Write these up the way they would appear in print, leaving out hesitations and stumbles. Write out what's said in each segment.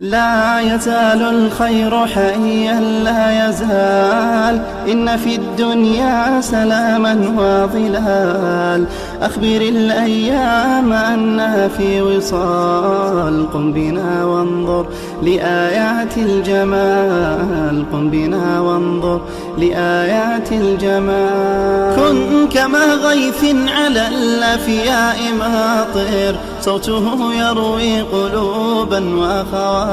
لا يزال الخير حيا لا يزال، إن في الدنيا سلاما وظلال. أخبر الأيام أنها في وصال، قم بنا وانظر لآيات الجمال، قم بنا وانظر لآيات الجمال. كن كما غيث على الأفياء ماطر، صوته يروي قلوبا وخواطر،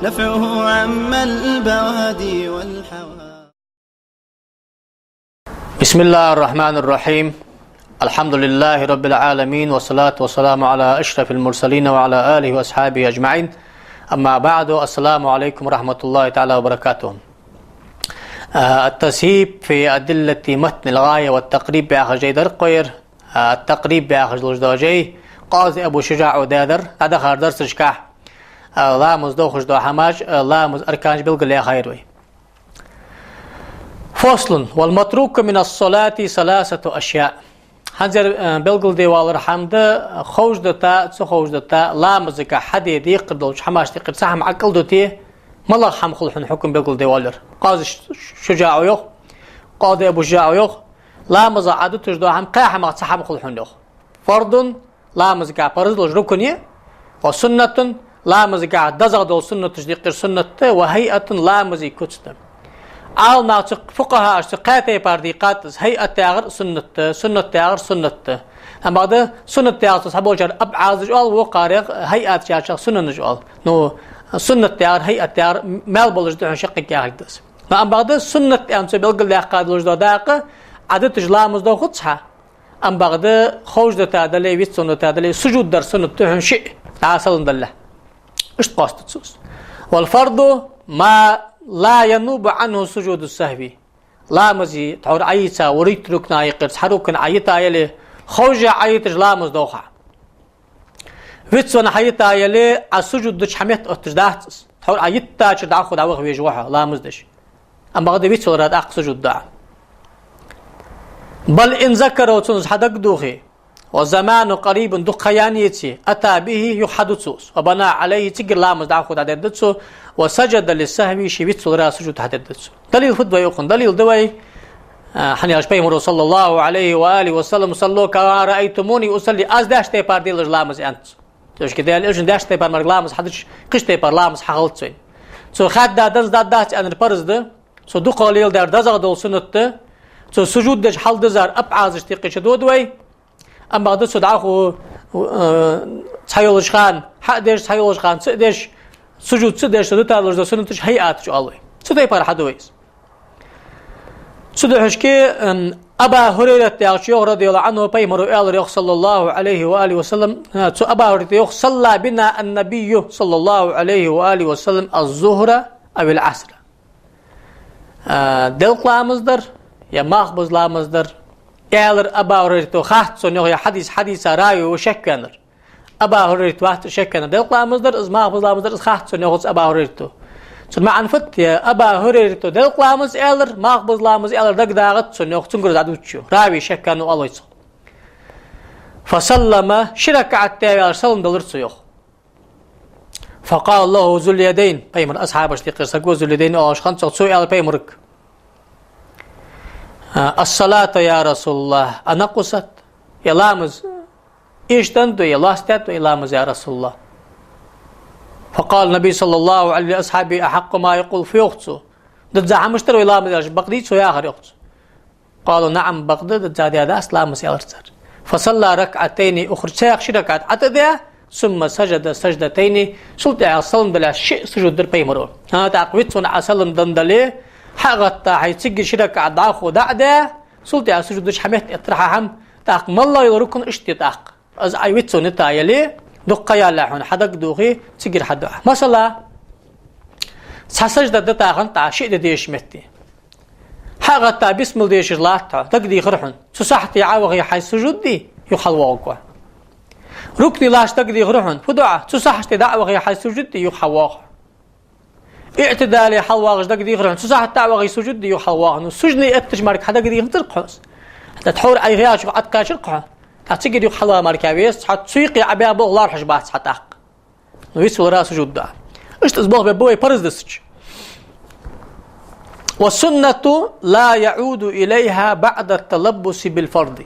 نفعه عم البوادي والحوادي. بسم الله الرحمن الرحيم. الحمد لله رب العالمين، والصلاة والسلام على أشرف المرسلين وعلى آله وأصحابه أجمعين. أما بعد، السلام عليكم ورحمة الله تعالى وبركاته. التسهيب في أدلة متن الغاية والتقريب بآخر جيد القير. التقريب بآخر الجدوجي قاضي أبو شجاع ودادر هذا خير درس شكاح لامز دوخش دو حماج لامز أركانج بالقل خيروي. فصل: والمتروك من الصلاة ثلاثة أشياء. هنزر بالقل دي والرحمد خوش دتا خوش دتا لامزك حدي دي قدلش حماش تقد سهم عقل دوتي ملا حمخل حكم بالقل دي والر. قاضي شجاع يخ قاضي أبو شجاع يخ لامز عادت تجدو هم قاح ما تصحم خل يخ. فرض لامز قاع فرض ركنية، وسنة لامز قاع دزغ سنة تجديق سنة، وهيئة لامز كتستم. عال ناطق فقهاء اشتقاتي بارديقات هيئة تاغر سنة تاغر سنة. أما بعد سنة تاغر تصحبه جار أبعاد جوال وقارق هيئة جار سنة جوال نو سنة تاغر هيئة تاغر مال بلج دعون شقق ياغدس. أما بعد سنة أمس بلقل لاقاد لج داق عدد لامز دو خدصها. أما بعد خوش تادلي ويت سنة تادلي سجود در سنة تهن شيء عاصل دله إيش قاست تسوس. والفرض ما لا ينوب عنه سجود السهوي. لامزي تعور عيسى وريت ركنا يقرص حركن عيتا يلي خوجة عيت لامز دوخا ويتسون عيتا يلي السجود دش حميت أتجداهتس تعور عيتا شدع خد عوخ ويجوحا لامز دش. أما غدا ويتسون راد أق سجود دع. بل إن ذكروا تنز حدق دوخي وزمان قريب دقيانيتي أتى به يحدثوس وبنى عليه تجر لامز دع خد عددتسو وسجد للسهو شبيت صدرها سجود حددتسو. دليل خطبة يقول دليل دوي حني أشبه صلى الله عليه وآله وسلم صلوا كما رأيتموني أصلي أزداش تيبار ديل لامز أنت توش كده الإرجن داش تيبار مرق لامز حدش قش تيبار لامز حقلت سوين سو خد دز دات أن البرز ده سو دو قليل دار دزغ دول سنت سو سجود دج حل دزار أبعازش تيقش دودوي. أما بعد سو دعخو تحيولش خان حق ديش تحيولش خان سقدش سجود سدش سدت على الرجل سنتش هيئات شو الله سدي بار حدويس سدحش كي أبا هريرة يعشيو رضي الله عنه بيمر آل صلى الله عليه وآله وسلم أبا هريرة صلى بنا النبي صلى الله عليه وآله وسلم الظهر أو العصر. دلق لا مصدر يا ماخبز لا مصدر آل أبا هريرة خاط سنيو يا حديث راي وشكنر أبا هريرة واحد شكنا دلق لا مصدر إز ما أخذ لا مصدر إز خاط سنيوخذ أبا هريرة سن ما عنفت يا أبا هريرة دلق لا مص إلر ما أخذ لا مص إلر دق داغت سنيوخ تنقر دادوتشو راوي شكنا الله يصل. فسلم شرك عالتابع سلم دلر سيوخ. فقال الله ذو اليدين بيمر أصحاب اشتقر سقو ذو اليدين أوش خمسة سوء على بيمرك الصلاة يا رسول الله أنا قصت يا لامز إيش تندو يا الله استاتو إلامز يا رسول الله. فقال النبي صلى الله عليه أصحابي أحق ما يقول في أخته ضد زعم اشتروا إلامز يا بقديت يا آخر أخته. قالوا نعم بقدي ضد زاد هذا أسلامز يا أرسل. فصلى ركعتين أخرى شيخ ركعت عتدها ثم سجد سجدتين سلطة عصلن بلا شيء سجود در بيمرون. ها تعقويت صنع عصلن دندلي حقت حيتسجل شركة عداخو دعده سلطة عسجد دش حميت اطرحهم تاق مالله يلركن اشتتاق از ايوتسو نتا يلي دقيا لاحون حدق دوغي تسجل حد مثلا سجدة دتاغن تا شيء ديش متي حقت بسم الله ديش لات تقدي خرحن سصحتي عاوغي حي سجود دي يخل واقوا ركني لاش تقدي خرحن فدعاء سصحتي دعوغي حي سجود دي يخواق اعتدالي حلواغش دق دي خرحن سصحت دعوغي سجود دي يخواق سجني اتجمرك حدق دي ترقص تحور اي غياش قد كاشرقه تاتيجي حلوا مركبيس حتسويقي عبيا بو الله رحش بات حتاق ويسول راس جدا اشتزبوغ ببوي فرز دسج. والسنة لا يعود إليها بعد التلبس بالفرض.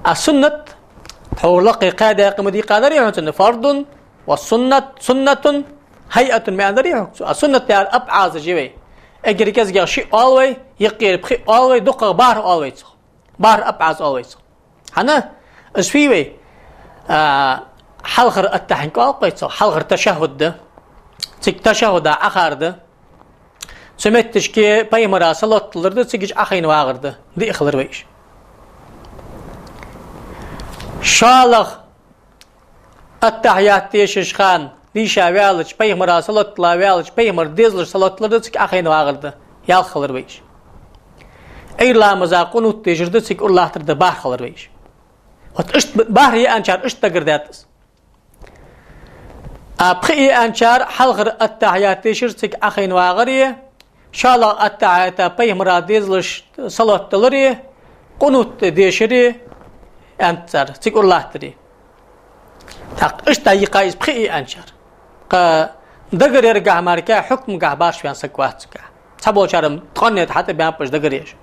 السنة حولقي قادة قمدي قادر يعني فرض والسنة سنة هيئة ما أدري. السنة يعني أبعاد جوي أجري كذا شيء always يقير بخي always دقة بار always بار أبعاد always. هنا إيش فيه حلقر التحنك always حلقر تشهد ده تك تشهد آخر ده سمعت تشكي بيمرا صلاة لرده تيجي أخين واغرده دي إخلر ويش شالخ التحيات تيشش خان دي شاوالج بيمرا صلاة لاوالج بيمر ديزلر صلاة لرده تيجي أخين واغرده يال خلر ويش أي لا مزاقون وتجرده تيجي الله ترده بار خلر ويش وتشت بار هي أنشار اشت تقرداتس أبخي أنشار حلغر التحيات تيشش تيجي أخين واغريه شالا التعاتا بيمرا ديزلش صلاة تلري قنوت ديشري أنتر تقول الله تري تاق إشتا يقايز بخي أنشر دقر يرقع ماركا حكم قع بارش بيان سكواتك سابو شارم تغنيت حتى بيان باش دقر يش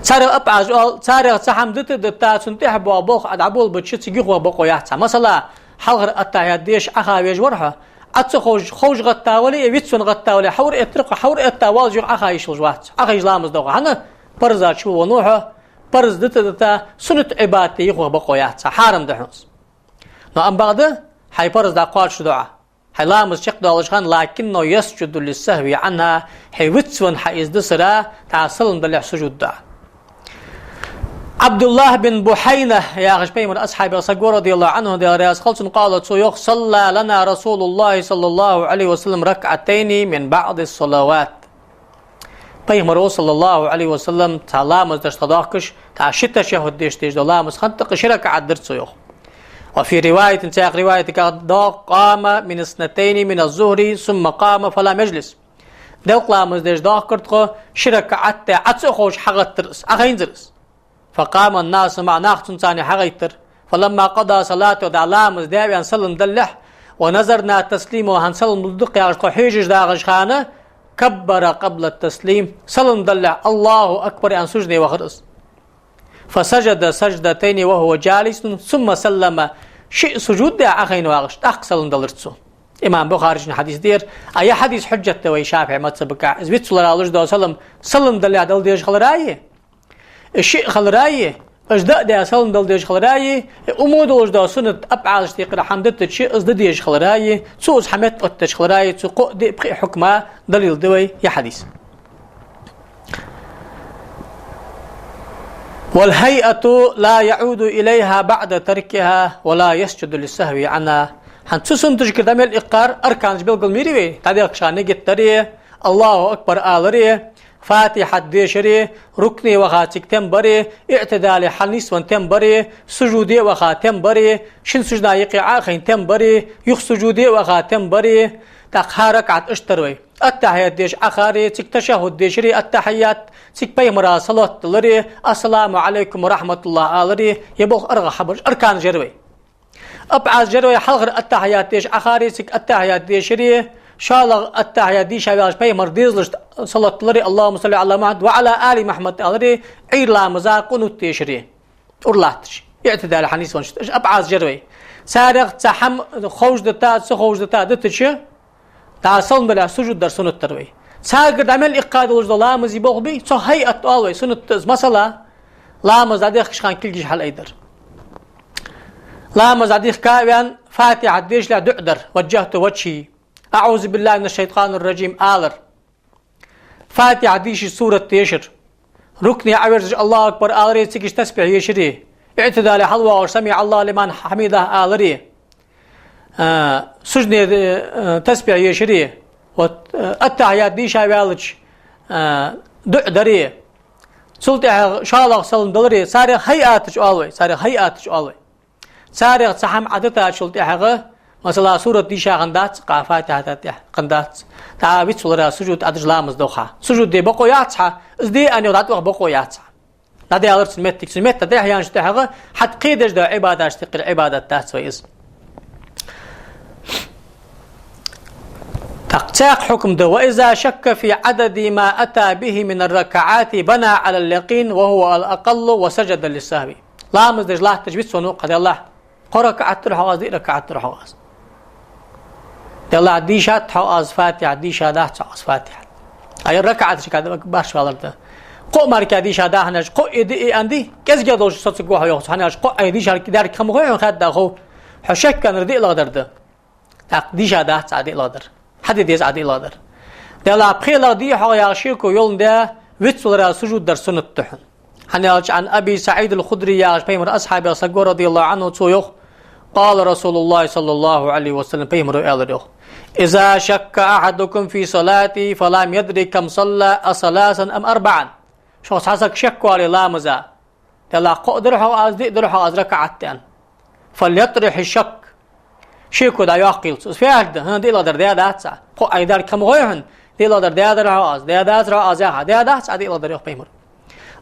ساري أبعاج ساري سحم دتا سنتيح بوابوخ أدعبول بتشت يقوى بقو يحتا مثلا حلغر التعاتا ديش أخا بيج ورحة عطس خوش غطاولي ويتسون غطاولي حور اترق حور اتاوال جو اخايش الجوات اخايش لامز دوغ هنا برزات شو ونوحه برز دتا سنة عبادتي يخو بقويات حارم دحوس نو ام بعد حي برز دا قال شو دعاء حي لامز شق دالشخان لكنه يسجد للسهو عنها حي ويتسون حيز دسرا تعصلن دلع سجود دعاء عبد الله بن بحينة يا غشبي من أصحاب الصقور رضي الله عنه دي رياض خلصن قالت سيوخ صلى لنا رسول الله صلى الله عليه وسلم ركعتين من بعض الصلوات بيمرو صلى الله عليه وسلم تعلامز دشتداقش تعشت شهود ديش دلامز خنطق شركة عدرت سيوخ وفي رواية تاق رواية قام من اثنتين من الظهر ثم قام فلا مجلس دوق لامز ديش داقرتقو شركة عدت خوش حغت ترس أخين زرس فقام الناس مع ناختن ثاني حغيتر فلما قضى صلاته دعلامز داوي هنسلم دلح ونظرنا تسليمه هنسلم الدق يغشقو حيجج داغش خانه كبر قبل التسليم سلم دلح الله أكبر عن سجده وخرس فسجد سجدتين وهو جالس ثم سلم شيء سجود دا أخين واغش أخ سلم دلرتسو إمام بخاري حديث دير أي حديث حجة توي شافعي ما تسبقع إزبيت صلى الله عليه وسلم سلم دلح دل ديش خلرايه الشيء خلرايه اجداء دا سلم دل ديش خلرايه امود وجدا سنه ابعاد اشتيق حمدت شيء ازد ديش خلرايه سوز حمت قتش خلرايه سوق دي بقي حكمه دليل دوي يا حديث والهيئه لا يعود اليها بعد تركها ولا يسجد للسهو عنها هنتسن تشكر دمل اقار اركان بالقل ميري تاديق شان نجتري الله اكبر الريه فاتحة ديشري ركني وخاتك تنبري اعتدال حنيس وانتنبري سجودي وخاتم بري شن سجنا يقع خين تنبري يخ سجودي وخاتم بري تقهارك عد اشتروي التحيات ديش اخاري تك تشهد ديشري التحيات تك بيمرا صلاة لري السلام عليكم ورحمة الله آلري يبوغ ارغى حبر اركان جروي ابعاد جروي حلغر التحيات ديش اخاري تك التحيات ديشري شالغ التحيات دي شاباش بيمر ديزلش صلاة لري اللهم صل على محمد وعلى آل محمد آلري عير لا مزاقون التيشري أرلاتش اعتدال حنيس ونشت أبعاد جروي سارغ تحم خوش دتا سخوش دتا دتش تعصل بلا سجود در سنة تروي ساقر عمل إقاد وجد الله مزي بوغ بي سو هيئة أولوي سنة مثلا لا مزاديخ خشخان كل حل أيدر لا مزاديخ كاوان فاتحة ديش لا دعدر وجهت وجهي أعوذ بالله من الشيطان الرجيم آلر فاتحة ديش سورة تيشر ركني عورج الله أكبر آلري تسكش تسبح يشري اعتدال حلوة وسمع الله لمن حميده آلري سجن تسبح يشري والتحيات ديش عوالج دعدري سلطة شالغ سلم دلري سارغ هيئاتش أولوي سارغ هيئاتش أولوي سارغ سحم عدتها شلطة مثلا سورة ديشا غندات قافات هاتات غندات تعابيت سورة سجود أدرج لامز دوخا سجود دي بقو ياتها ازدي أن يودات بقو ياتها نادي ألرت سمتك سمت تدي أحيان شتحغه حد قيدش دا عبادة اشتقل عبادة تاسويز تقتاق حكم ده. وإذا شك في عدد ما أتى به من الركعات بنى على اليقين وهو الأقل وسجد للسهو. لا مزدج الله تجبيت سونو قد الله قركعت رحواز دي ركعت رحواز يلا دي شات حواز فاتحة دي شادات حواز فاتحة أي ركعت شكاد باش والله قو مارك دي شادا هناش قو إدي عندي كز جدوش صوت جوه يوص هناش قو أيدي شارك دار كم هو خد داخو حشك كان ردي لقدر ده دي شادا عادي لقدر حد ديز عادي لقدر يلا بخير دي حوا يعشيكو يوم ده ويتصل سجود در سنة تحن هناش عن أبي سعيد الخدري يا بيمر أصحاب أصحاب رضي الله عنه تسويخ قال رسول الله صلى الله عليه وسلم بيمر قال إذا شك أحدكم في صلاتي فلم يدري كم صلى أثلاثا أم أربعا شو حاسك شك على لامزا يلا قدر حواز دي در حواز ركعتين فليطرح الشك شيكو دا يعقل في هذا هنا دي لادر ده داتس قو ايدار كم غيهن دي لادر ده حواز ده دات راز يا ده داتس دي لادر يخ بيمر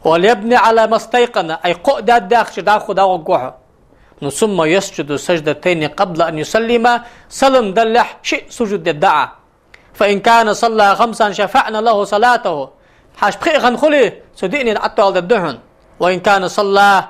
وليبني على ما استيقن اي قو ده داخل داخل دا وقوه ثم يسجد سجدتين قبل ان يسلم سلم دلح شيء سجود الدعاء فان كان صلى خمسا شفعنا له صلاته حاش بخي خنخلي صدقني عطوا الدهن وإن كان صلى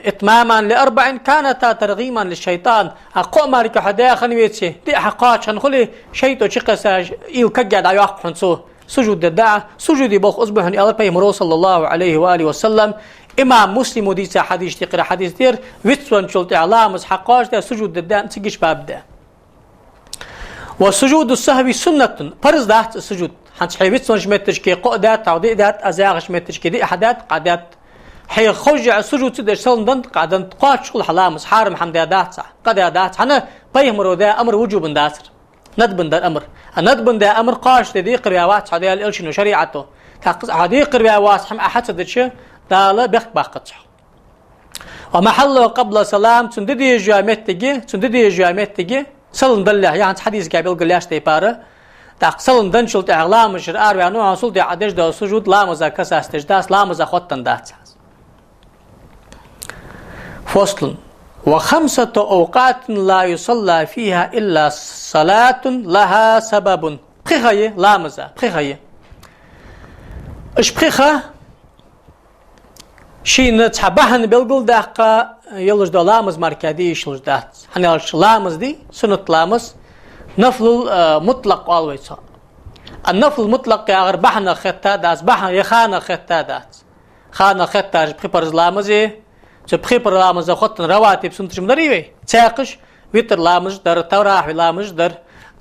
إتماما لأربع كانت ترغيما للشيطان أقوم مالك حدا خنويتشي دي حقات خنخلي شيطو شقساج إيل كجد عياق حنسو سجود الدعاء سجود بوخ أصبحن إلى بيمرو صلى الله عليه وآله وسلم إمام مسلم وديسا حديث تقرأ حديث دير ويتسوان شلت إعلامز حقاش ده سجود الدعاء تسيقش باب ده والسجود السهوي سنة فرز ده السجود حنش حيبت سونش متشكي قودات تعودي دات أزاغش متشكي دي أحدات قادات حي خرج السجود تدش سلندن قادن تقاط شغل حلامس حارم حمدادات قادات حنا بيهمرو ده أمر وجوب داسر ندبن ده أمر الندبن ده أمر قاش دي قريوات حدي الإلشن وشريعته تقص حدي قريوات حم أحد تدش دالا بيخ باقتش ومحله قبل سلام تندي جامتجي سلندن الله يعني حديث قابل قلاش تيباره تقصلن دنشلت إعلام شرار وعنو حصل دي عدش ده سجود لامزا كساس تجداس لامزا خطن دات فصل وخمسة أوقات لا يصلى فيها إلا صلاة لها سبب بخيخة لامزا بخيخة إش بخيخة شي نتحبهن بالقل داقة يلوش دو لامز ماركادي يشلوش دات هنالش لامز دي سنة لامز نفل مطلق always النفل المطلق يا بحنا خطة داس بحنا يخانا خطة داس خانا خطة بخبر لامزي بخبر لامز خطن رواتب سنتش مدريوي تاقش ويتر لامز در توراح لامز در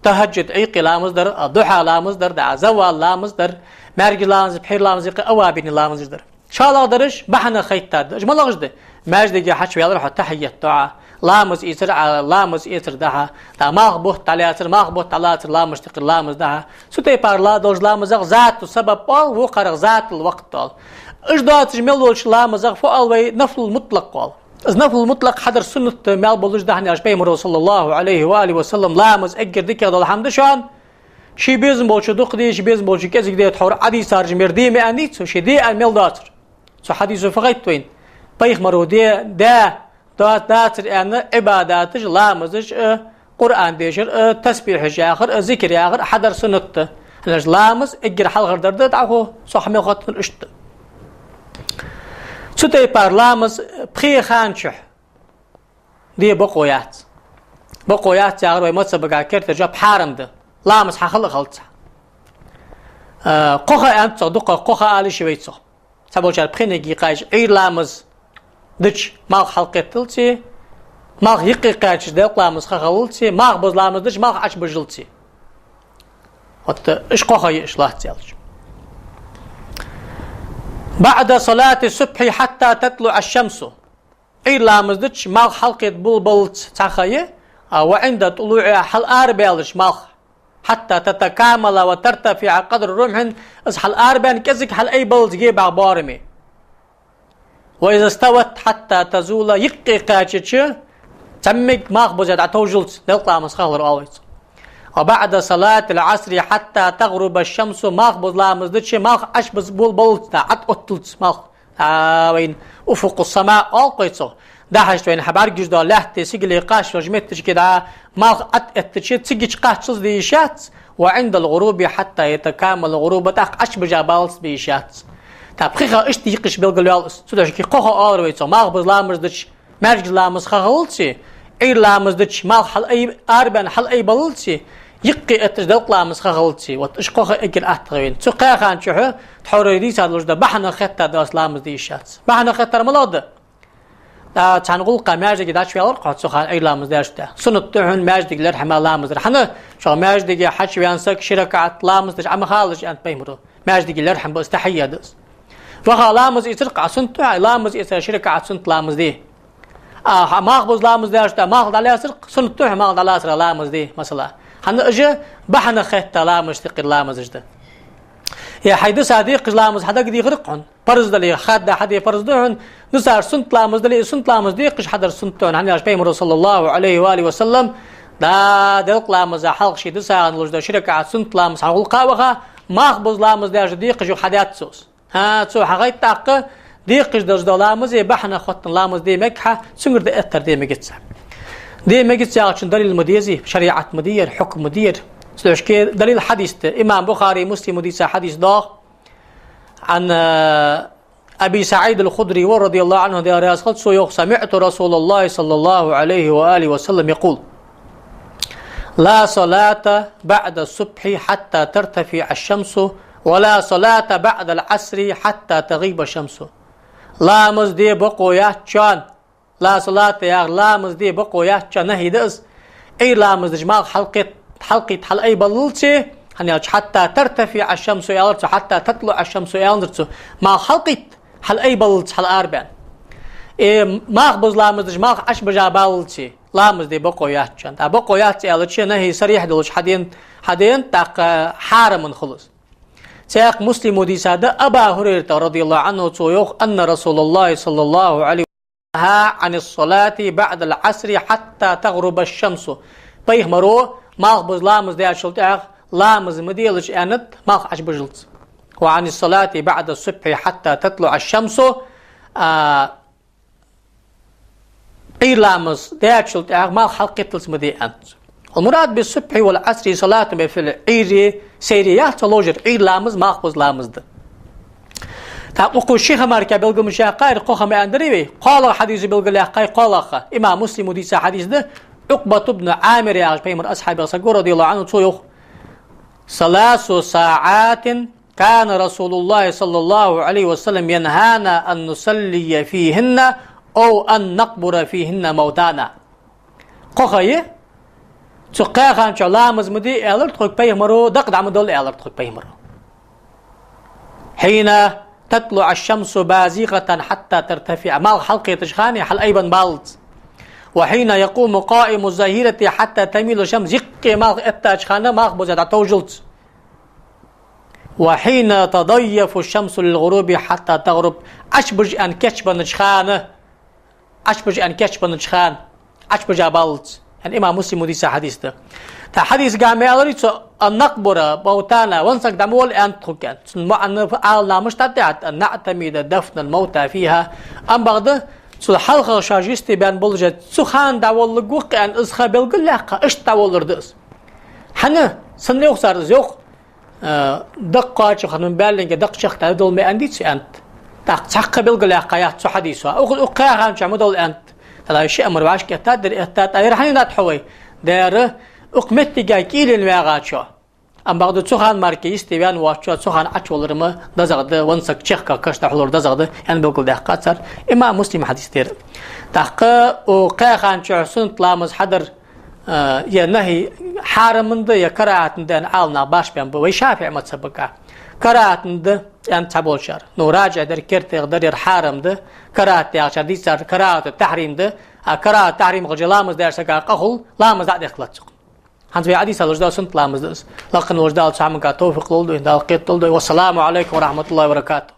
تهجد عيقي لامز در ضحى لامز در زوال لامز در مارج لامز بحير لامز اوابين لامز در شاء درش بحنا خطة اجمل غجده ماجد حش ويلا تحية دعاء لامز إيسر على لامز إيسر ده ما بوت على إيسر ما بوت على إيسر لامز تقر لامز ده سوتي بارلا دوج لامز ذات السبب قال وقرر ذات الوقت قال إيش ده تجملوش لامز فقال وي نفل المطلق قال إذ نفل المطلق حضر سنة مال بلوش ده هني أشبه مرو صلى الله عليه وآله وسلم لامز أجر ديك هذا الحمد شان شي بيزم بولش دقدي شي بيزم بولش كذا كده تحور عدي صار جمير دي مأنيت سو شي دي الميل داتر سو حديث فقيت وين بيخ مرو دي ده داتر أن عباداتش لامزش قرآن ديشر تسبيح آخر ذكر آخر حضر سنة هناش لامز اجر حلقة درد تعهو صح ميخط من اشت سوتي بار لامز بخي خانشح دي بقويات آخر ويمتص بقى كرت جاب حارم ده لامز حخلق خلطة قوخا أنت صدقه قوخا آلي شويتسو سابوشار بخينيجي قايش عير لامز دش ماغ حلقة تلتي ماغ يقي قايش ديق لامز خخلتي ماغ بز لامز دش ماغ عش بجلتي وقت اش قوخا يشلاه تيالج بعد صلاة الصبح حتى تطلع الشمس عير لامز دش ماغ حلقة بلبلت تخيه وعند طلوع حل آربيالش ماغ حتى تتكامل وترتفع قدر رمح اسحل آربيان كزك حل أي بلد جيب عبارمي وإذا استوت حتى تزول يقي قاتش تمك ماغ بزيد عتوجلت نلقى مسخال رأويت وبعد صلاة العصر حتى تغرب الشمس ماغ بزلا مزدتش ماغ أشبز بول بلت عت أتلت ماغ وين أفق السماء ألقيتو داحش وين حبار جدا لحت سجل قاش وجمت كده ما اتشي تسجل قاش ديشات وعند الغروب حتى يتكامل الغروب تاق اش بجابالس بيشات تابخيخا اشتي يقش بالقلوالس سوداش كي قوخو اورويتو ماغ بزلامز دش مرج لامز خغلتي اير لامز دش ماغ حل اي اربن حل اي بلتي يقي اتجدق لامز خغلتي وتش قوخو اجر اتغوين تسقا خان شحو تحوريدي سادلوجدا بحنا خطه داس لامز ديشات بحنا خطر ملود دا تنقول قماج كده شويه ورقه سخان اي لامز داشته سنتهن ماجديلر حما لامز حنا شو ماجدي حش وينسك شركه لامز دش عم خالص انت بيمرو ماجديلر حم بستحيه دس وخلامز يترقع سنت لامز يسر شركه سنت لامز دي ما خبز لامز داشته ما خد على سرق سنته ما خد على سرق لامز دي مثلا حنا اجى بحنا خت لامز تقر لامز جده يا حيد صديق لامز حدا قد يغرقون فرز دلي خد حدا فرز دهن نصار سنت لامز دلي سنت لامز دي قش حدا سنتون عن اش بيمر صلى الله عليه واله وسلم دا دلق لامز حلق شي دسا لوجد شركه سنت لامز حول قاوها ما خبز لامز داش دي قش حدات سوس ها تو حقيت تاق دي قش دز لامز بحنا خط لامز دي مكحه سنگر دي اتر دي مجتس دي مجتس عشان دليل المديزي شريعه مدير حكم مدير سلوش كي دليل حديث امام بخاري مسلم وديس حديث ضاغ عن ابي سعيد الخدري رضي الله عنه دي راس قد سمعت رسول الله صلى الله عليه واله وسلم يقول لا صلاة بعد الصبح حتى ترتفع الشمس ولا صلاة بعد العصر حتى تغيب الشمس لا مزدي بقويات شان لا صلاة يا لا مزدي بقويات شان نهي دس اي لا مزدجماغ حلقة حل اي بللتي حتى ترتفع الشمس يالرتو حتى تطلع الشمس يالرتو ما حلقة حل اي بللت حل اربع ماغ بز لا مزدجماغ اش بجا بللتي لا مزدي بقويات شان تا بقويات يالرتو نهي صريح دلوش حدين تاق حارم خلص سياق مسلم ودي سادة أبا هريرة رضي الله عنه تويوخ أن رسول الله صلى الله عليه وسلم نهى عن الصلاة بعد العصر حتى تغرب الشمس بيه مرو ماغ بز لامز دي أشلت لامز مديلش أنت ماغ أش بجلت وعن الصلاة بعد الصبح حتى تطلع الشمس اي لامز دي أشلت ماغ حلقت مدي أنت المراد بالصبح والعصر صلاة بفعل عيري سيريات لوجر عير لامز ماخبز لامز ده تقول الشيخ ماركا بلغ مشاقير قوخ ما اندريبي قال حديث بلغ لاقاي قال اخ امام مسلم وديس حديث ده عقبة بن عامر يا بيمر اصحاب الصقور رضي الله عنه تويخ 3 ساعات كان رسول الله صلى الله عليه وسلم ينهانا ان نصلي فيهن او ان نقبر فيهن موتانا قوخيه سقى خان شلامز مدي ألرت خك بيمرو دق دعم دول ألرت خك بيمرو حين تطلع الشمس بازغة حتى ترتفع مال حلقة تشخاني حل أيضا بالت وحين يقوم قائم الظهيرة حتى تميل الشمس يقي مال التشخانة مال بزاد توجلت وحين تضيف الشمس للغروب حتى تغرب أشبج أن كشب نشخانة أشبج أن كشب نشخان أشبج بالت الإمام مسلم وديس حديث ده حديث قام يالريت أن نقبر موتانا ونسك دمول أن تخكن أن فعلنا مش تدعت أن نعتمد دفن الموتى فيها أم بعد سو حلقة شاجستي بان بلجت سخان داول لقوق أن إسخا بلقل لقا إش داول ردس حنا سنليو صار زيوخ دقا شخن من بالنك دق شخ تدول ما أنديتش أنت تحق بلقل لقا يحتسو حديثها أقاها شعمدول أنت هذا شيء أمر واش كتادر أتاد رحني ناتحوي دار أقمت جاي كيل المعاقشة أم بعد تسخان ماركي استبيان واشوا تسخان أشول رما دزغد ونسك شخ كاش تحول دزغد يعني بقول ده قصر إما مسلم حديث تير تحقق وقاخان شو سنت لامز حدر يا نهي حارم من ده يا كراهة ده عالنا باش بيان بوي شافع ما تسبقه كراهة ده أن تبول شر نراجع در كرت يقدر حارم ده كراهة يا شر دي صار كراهة التحريم ده كراهة تحريم غجلامز ده سكا قخل لامز ده يخلص هنز في عدي سالوجدا سنت لامز ده لكن وجدا سامك توفيق لولدو إن دالقيت لولدو والسلام عليكم ورحمة الله وبركاته.